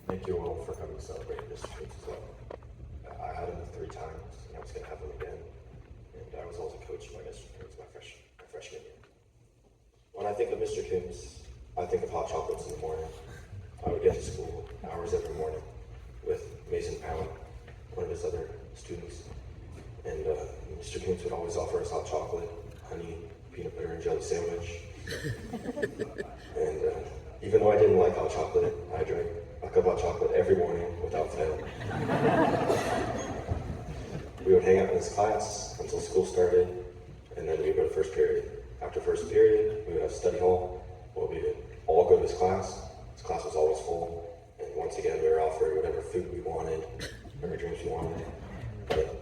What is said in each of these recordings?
Thank you all for coming to celebrate Mr. Coonce as well. I had him 3 times, and I was going to have him again. And I was also coached by Mr. Coonce my freshman year. When I think of Mr. Coonce, I think of hot chocolates in the morning. I would get to school hours every morning with Mason Pound, one of his other students. And Mr. Coonce would always offer us hot chocolate, honey, peanut butter, and jelly sandwich. And even though I didn't like hot chocolate, I drank a cup of hot chocolate every morning without fail. We would hang out in his class until school started, and then we would go to first period. After first period, we would have study hall, where we would all go to his class. His class was always full, and once again, we were offered whatever food we wanted, whatever drinks we wanted. But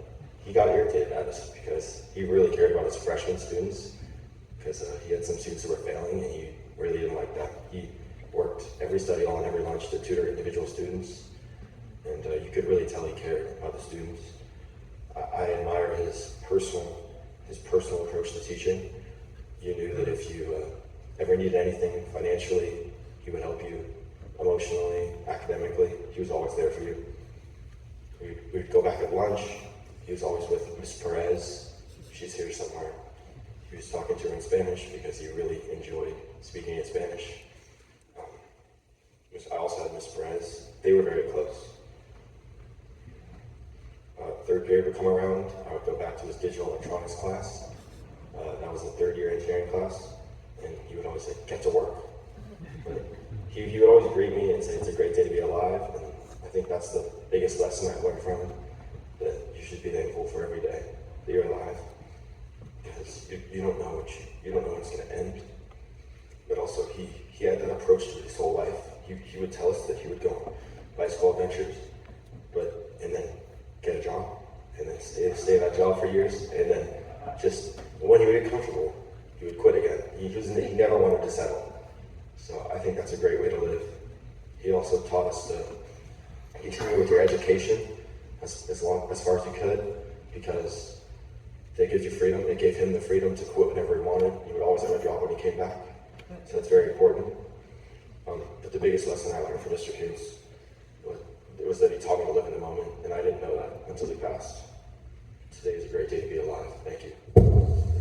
he got irritated at us because he really cared about his freshman students, because he had some students who were failing, and he really didn't like that. He worked every study hall and every lunch to tutor individual students, and you could really tell he cared about the students. I admire his personal approach to teaching. You knew that if you ever needed anything financially, he would help you emotionally, academically. He was always there for you. We'd go back at lunch. He was always with Miss Perez. She's here somewhere. He was talking to her in Spanish because he really enjoyed speaking in Spanish. I also had Miss Perez. They were very close. Third period would come around. I would go back to his digital electronics class. That was the 3rd year engineering class. And he would always say, "Get to work." But he would always greet me and say, "It's a great day to be alive." And I think that's the biggest lesson I've learned from him, that you should be thankful for every day that you're alive. Because you don't know when it's going to end. But also he had that approach to his whole life. He would tell us that he would go on bicycle adventures, and then get a job, and then stay at that job for years, and then just when he would get comfortable, he would quit again. He never wanted to settle. So I think that's a great way to live. He also taught us to continue with your education as far as you could, because that gives you freedom. It gave him the freedom to quit whenever he wanted. He would always have a job when he came back. So that's very important. But the biggest lesson I learned from Mr. Coonce was that he taught me to live in the moment, and I didn't know that until he passed. Today is a great day to be alive. Thank you.